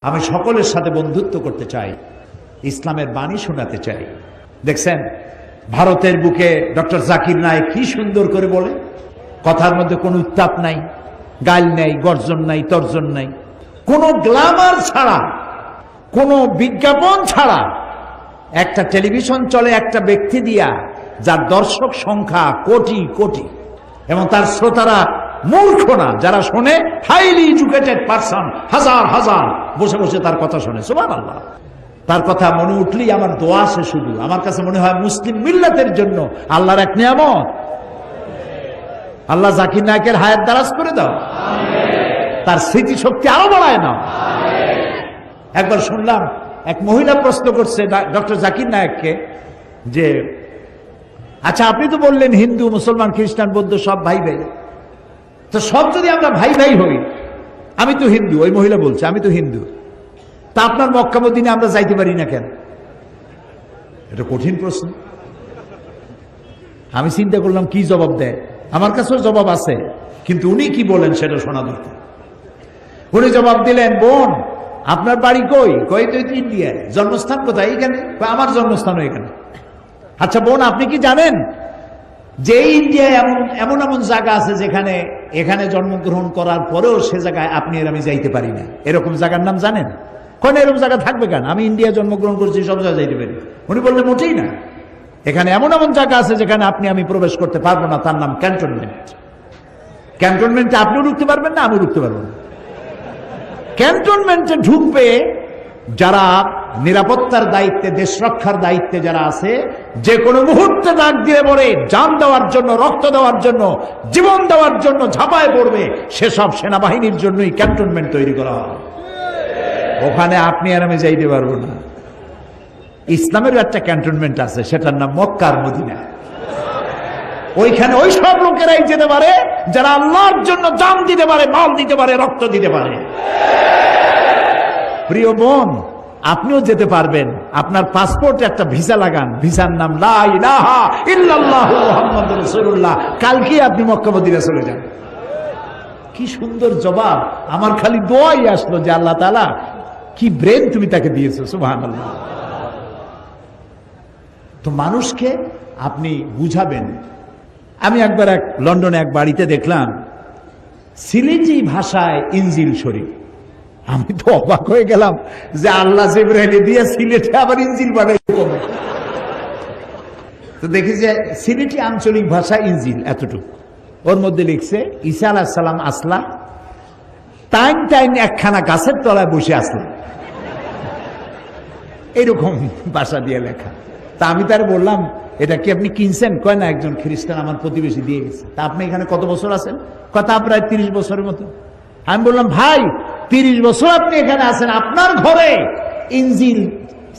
আমি সকলের সাথে বন্ধুত্ব করতে চাই, ইসলামের বাণী শোনাতে চাই। দেখছেন ভারতের বুকে ডক্টর জাকির নায়েক কি সুন্দর করে বলে, কথার মধ্যে কোনো উত্তাপ নাই, গাল নাই, গর্জন নাই, তর্জন নাই, কোনো গ্ল্যামার ছাড়া, কোনো বিজ্ঞাপন ছাড়া একটা টেলিভিশন চলে একটা ব্যক্তি দিয়া, যার দর্শক সংখ্যা কোটি কোটি, এবং তার শ্রোতারা মূর্খ না, যারা শোনে হাইলি এডুকেটেড পারসন, হাজার হাজার বসে বসে তার কথা শোনে। সুবহানাল্লাহ। তার কথা মনে উঠলেই আমার দোয়া আসে শুধু। আমার কাছে মনে হয় মুসলিম মিল্লাতের জন্য আল্লাহর এক নিয়ামত। আল্লাহ জাকির নায়েকের হায়াত দারাজ করে দাও, তার স্মৃতি শক্তি আরো বাড়ায় নাও। একবার শুনলাম এক মহিলা প্রশ্ন করছে ডক্টর জাকির নায়েককে যে, আচ্ছা আপনি তো বললেন হিন্দু মুসলমান খ্রিস্টান বৌদ্ধ সব ভাই ভাই, তো সব যদি আমরা ভাই ভাই হই, আমি তো হিন্দু, ওই মহিলা বলছে আমি তো হিন্দু, তা আপনার মক্কা মদিনায় আমরা যাইতে পারি না কেন? এটা কঠিন প্রশ্ন। আমি চিন্তা করলাম কি জবাব দেয়। আমার কাছেও জবাব আছে, কিন্তু উনি কি বলেন সেটা শোনা দরকার। উনি জবাব দিলেন, বোন আপনার বাড়ি কই? কই তো ইন্ডিয়ায়। জন্মস্থান কোথায়? এখানে। আমার জন্মস্থানও এখানে। আচ্ছা বোন আপনি কি জানেন যে ইন্ডিয়ায় এমন এমন এমন জায়গা আছে যেখানে এখানে জন্মগ্রহণ করার পরেও সে জায়গায় আপনি আর আমি যাইতে পারি না, এরকম জায়গার নাম জানেন? কোন এরকম জায়গা থাকবে কেন? আমি ইন্ডিয়া জন্মগ্রহণ করছি, সব জায়গায় যাইতে পারি। উনি বললেন মোটেই না, এখানে এমন এমন জায়গা আছে যেখানে আপনি আমি প্রবেশ করতে পারবো না, তার নাম ক্যান্টনমেন্ট। ক্যান্টনমেন্টে আপনিও ঢুকতে পারবেন না, আমিও ঢুকতে পারবো না। ক্যান্টনমেন্টে ঢুকবে যারা নিরাপত্তার দায়িত্বে, দেশ রক্ষার দায়িত্বে যারা আছে, যে কোনো মুহূর্তে ডাক দিয়ে পড়ে জান দেওয়ার জন্য, রক্ত দেওয়ার জন্য, জীবন দেওয়ার জন্য ঝাঁপায় পড়বে, সেসব সেনাবাহিনীর জন্যই ক্যান্টনমেন্ট তৈরি করা হয়। ওখানে আপনি আর আমি যাইতে পারবো না। ইসলামেরও একটা ক্যান্টনমেন্ট আছে, সেটার নাম মক্কার মদিনা। ওইখানে ওই সব লোকেরাই যেতে পারে যারা আল্লাহর জন্য জান দিতে পারে, মাল দিতে পারে, রক্ত দিতে পারে। প্রিয় বোন, আপনিও যেতে পারবেন। আপনার পাসপোর্টে একটা ভিসা লাগান, ভিসার নাম লা ইলাহা ইল্লাল্লাহু মুহাম্মাদুর রাসূলুল্লাহ। কালকে আপনি মক্কা মদিনা চলে যান। কি সুন্দর জবাব! আমার খালি দোয়াই আসলো যে আল্লাহ তাআলা কি ব্রেন তুমি তাকে দিয়েছো। সুবহানাল্লাহ। তো মানুষকে আপনি বুঝাবেন। আমি একবার লন্ডনে এক বাড়িতে দেখলাম সিলেটি ভাষায় ইনজিল শরীফ। আমি তো অবাক হয়ে গেলাম যে আল্লাহ জিবরাইল দিয়ে সিলেটে আবার ইনজিল বানাই। তো দেখি যে সিলেটি আঞ্চলিক ভাষা ইনজিল এতটুকু, ওর মধ্যে লিখছে ঈসা আলাইহিস সালাম আসলা, টাইম টাইম একখানা গাছের তলায় বসে আসলো, এরকম ভাষা দিয়ে লেখা। তা আমি তার বললাম, এটা কি আপনি কিনছেন? কয় না, একজন খ্রিস্টান আমার প্রতিবেশী দিয়ে গেছে। তা আপনি এখানে কত বছর আছেন? কথা প্রায় 30 বছরের মতো। আমি বললাম, ভাই 30 বছর আপনি এখানে আছেন, আপনার ঘরে ইনজিল,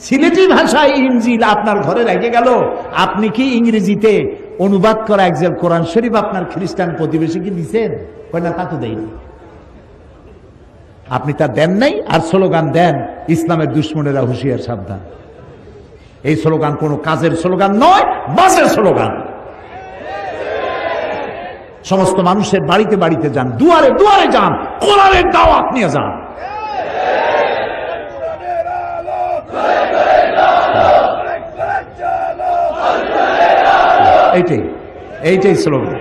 সিলেটি ভাষায় ইনজিল আপনার ঘরে রেখে গেল, আপনি কি ইংরেজিতে অনুবাদ করা একজন কোরআন শরীফ আপনার খ্রিস্টান প্রতিবেশীকে দিচ্ছেন? কয় না, তা তো দেয়নি। আপনি তা দেন নাই, আর স্লোগান দেন ইসলামের দুশ্মনেরা হুঁশিয়ার সাবধান। এই স্লোগান কোনো কাজের স্লোগান নয়, বাজে স্লোগান। সমস্ত মানুষের বাড়িতে বাড়িতে যান, দুয়ারে দুয়ারে যান, কোরআনের দাওয়াত নিয়ে যান। এইটাই স্লোগান।